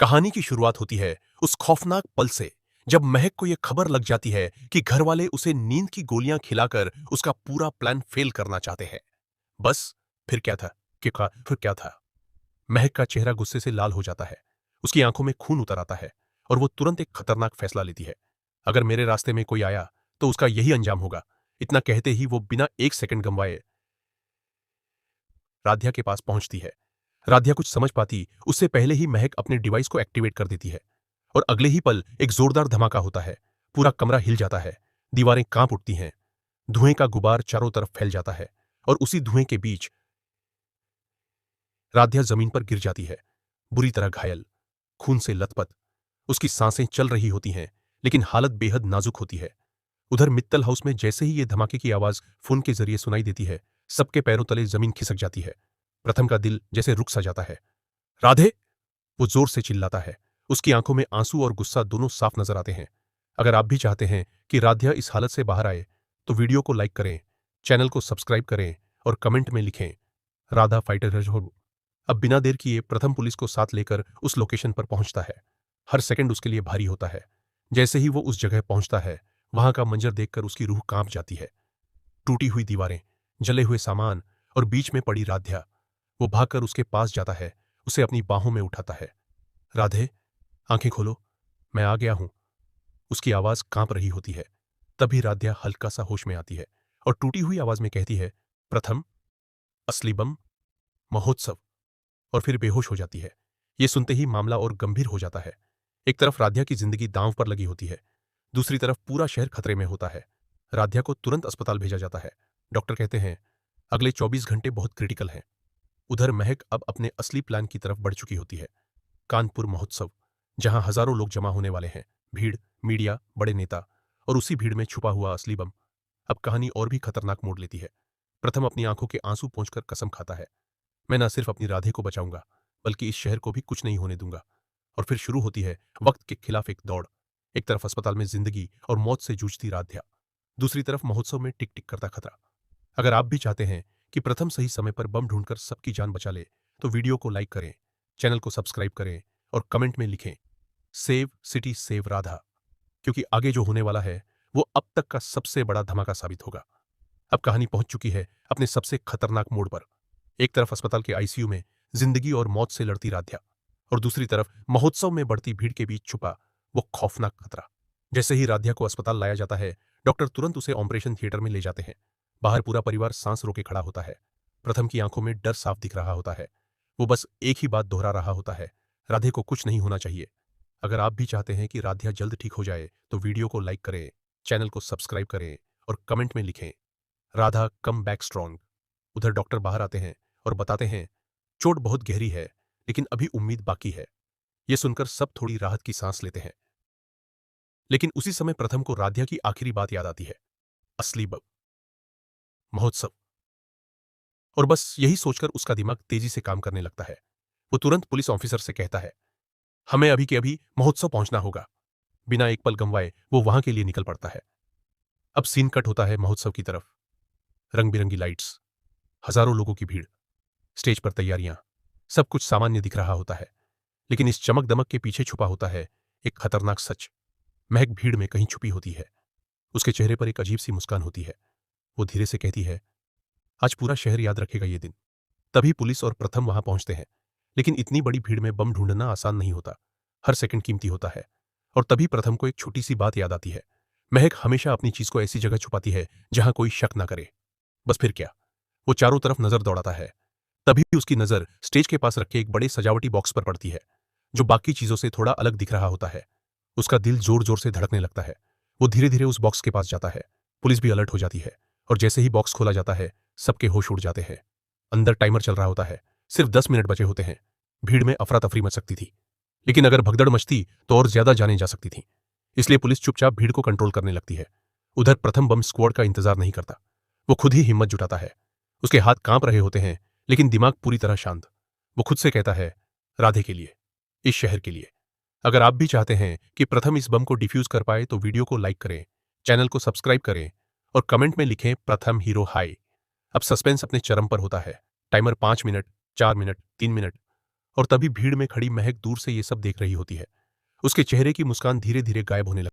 कहानी की शुरुआत होती है उस खौफनाक पल से जब महक को यह खबर लग जाती है कि घरवाले उसे नींद की गोलियां खिलाकर उसका पूरा प्लान फेल करना चाहते हैं। बस फिर क्या था फिर क्या था। महक का चेहरा गुस्से से लाल हो जाता है, उसकी आंखों में खून उतर आता है और वो तुरंत एक खतरनाक फैसला लेती है। अगर मेरे रास्ते में कोई आया तो उसका यही अंजाम होगा। इतना कहते ही वो बिना एक सेकंड गंवाए राध्या के पास पहुंचती है। राध्या कुछ समझ पाती उससे पहले ही महक अपने डिवाइस को एक्टिवेट कर देती है और अगले ही पल एक जोरदार धमाका होता है। पूरा कमरा हिल जाता है, दीवारें कांप उठती हैं, धुएं का गुबार चारों तरफ फैल जाता है और उसी धुएं के बीच राध्या जमीन पर गिर जाती है, बुरी तरह घायल, खून से लथपथ। उसकी सांसें चल रही होती हैं, लेकिन हालत बेहद नाजुक होती है। उधर मित्तल हाउस में जैसे ही ये धमाके की आवाज फोन के जरिए सुनाई देती है, सबके पैरों तले जमीन खिसक जाती है। प्रथम का दिल जैसे रुक सा जाता है। राधे! वो जोर से चिल्लाता है। उसकी आंखों में आंसू और गुस्सा दोनों साफ नजर आते हैं। अगर आप भी चाहते हैं कि राध्या इस हालत से बाहर आए तो वीडियो को लाइक करें, चैनल को सब्सक्राइब करें और कमेंट में लिखें राधा फाइटर हो। अब बिना देर किए प्रथम पुलिस को साथ लेकर उस लोकेशन पर पहुंचता है। हर सेकंड उसके लिए भारी होता है। जैसे ही वो उस जगह पहुंचता है, वहां का मंजर देखकर उसकी रूह कांप जाती है। टूटी हुई दीवारें, जले हुए सामान और बीच में पड़ी राध्या। वो भागकर उसके पास जाता है, उसे अपनी बाहों में उठाता है। राधे, आंखें खोलो, मैं आ गया हूं। उसकी आवाज कांप रही होती है। तभी राध्या हल्का सा होश में आती है और टूटी हुई आवाज में कहती है, प्रथम, असली बम, महोत्सव। और फिर बेहोश हो जाती है। ये सुनते ही मामला और गंभीर हो जाता है। एक तरफ राध्या की जिंदगी दांव पर लगी होती है, दूसरी तरफ पूरा शहर खतरे में होता है। राध्या को तुरंत अस्पताल भेजा जाता है। डॉक्टर कहते हैं अगले 24 घंटे बहुत क्रिटिकल हैं। उधर महक अब अपने असली प्लान की तरफ बढ़ चुकी होती है। कानपुर महोत्सव, जहां हजारों लोग जमा होने वाले हैं, भीड़, मीडिया, बड़े नेता और उसी भीड़ में छुपा हुआ असली बम। अब कहानी और भी खतरनाक मोड़ लेती है। प्रथम अपनी आंखों के आंसू पोंछकर कसम खाता है, मैं न सिर्फ अपनी राधे को बचाऊंगा बल्कि इस शहर को भी कुछ नहीं होने दूंगा। और फिर शुरू होती है वक्त के खिलाफ एक दौड़। एक तरफ अस्पताल में जिंदगी और मौत से जूझती राध्या, दूसरी तरफ महोत्सव में टिक टिक करता खतरा। अगर आप भी चाहते हैं कि प्रथम सही समय पर बम ढूंढकर सबकी जान बचा ले तो वीडियो को लाइक करें, चैनल को सब्सक्राइब करें और कमेंट में लिखें सेव सिटी सेव राधा, क्योंकि आगे जो होने वाला है वो अब तक का सबसे बड़ा धमाका साबित होगा। अब कहानी पहुंच चुकी है अपने सबसे खतरनाक मोड़ पर। एक तरफ अस्पताल के आईसीयू में जिंदगी और मौत से लड़ती राध्या और दूसरी तरफ महोत्सव में बढ़ती भीड़ के बीच छुपा वो खौफनाक खतरा। जैसे ही राध्या को अस्पताल लाया जाता है, डॉक्टर तुरंत उसे ऑपरेशन थिएटर में ले जाते हैं। बाहर पूरा परिवार सांस रोके खड़ा होता है। प्रथम की आंखों में डर साफ दिख रहा होता है। वो बस एक ही बात दोहरा रहा होता है, राधे को कुछ नहीं होना चाहिए। अगर आप भी चाहते हैं कि राध्या जल्द ठीक हो जाए तो वीडियो को लाइक करें, चैनल को सब्सक्राइब करें और कमेंट में लिखें राधा कम बैक स्ट्रॉन्ग। उधर डॉक्टर बाहर आते हैं और बताते हैं चोट बहुत गहरी है, लेकिन अभी उम्मीद बाकी है। यह सुनकर सब थोड़ी राहत की सांस लेते हैं। लेकिन उसी समय प्रथम को राध्या की आखिरी बात याद आती है, असली बम, महोत्सव। और बस यही सोचकर उसका दिमाग तेजी से काम करने लगता है। वो तुरंत पुलिस ऑफिसर से कहता है, हमें अभी के अभी महोत्सव पहुंचना होगा। बिना एक पल गंवाए वो वहां के लिए निकल पड़ता है। अब सीन कट होता है महोत्सव की तरफ। रंग बिरंगी लाइट्स, हजारों लोगों की भीड़, स्टेज पर तैयारियां, सब कुछ सामान्य दिख रहा होता है। लेकिन इस चमक दमक के पीछे छुपा होता है एक खतरनाक सच। महक भीड़ में कहीं छुपी होती है। उसके चेहरे पर एक अजीब सी मुस्कान होती है। वो धीरे से कहती है, आज पूरा शहर याद रखेगा ये दिन। तभी पुलिस और प्रथम वहां पहुंचते हैं। लेकिन इतनी बड़ी भीड़ में बम ढूंढना आसान नहीं होता। हर सेकंड कीमती होता है। और तभी प्रथम को एक छोटी सी बात याद आती है। महक हमेशा अपनी चीज को ऐसी जगह छुपाती है जहां कोई शक ना करे। बस फिर क्या, वो चारों तरफ नजर दौड़ाता है। तभी उसकी नजर स्टेज के पास रखे एक बड़े सजावटी बॉक्स पर पड़ती है, जो बाकी चीजों से थोड़ा अलग दिख रहा होता है। उसका दिल जोर जोर से धड़कने लगता है। वो धीरे धीरे उस बॉक्स के पास जाता है। पुलिस भी अलर्ट हो जाती है और जैसे ही बॉक्स खोला जाता है, सबके होश उड़ जाते हैं। अंदर टाइमर चल रहा होता है, सिर्फ 10 मिनट बचे होते हैं। भीड़ में अफरा तफरी मच सकती थी, लेकिन अगर भगदड़ मचती तो और ज्यादा जाने जा सकती थी। इसलिए पुलिस चुपचाप भीड़ को कंट्रोल करने लगती है। उधर प्रथम बम स्क्वाड का इंतजार नहीं करता। वो खुद ही हिम्मत जुटाता है। उसके हाथ कांप रहे होते हैं, लेकिन दिमाग पूरी तरह शांत। वो खुद से कहता है, राधे के लिए, इस शहर के लिए। अगर आप भी चाहते हैं कि प्रथम इस बम को डिफ्यूज कर पाए तो वीडियो को लाइक करें, चैनल को सब्सक्राइब करें और कमेंट में लिखें प्रथम हीरो हाई। अब सस्पेंस अपने चरम पर होता है। टाइमर 5 मिनट, 4 मिनट, 3 मिनट और तभी भीड़ में खड़ी महक दूर से ये सब देख रही होती है। उसके चेहरे की मुस्कान धीरे धीरे गायब होने लगती है।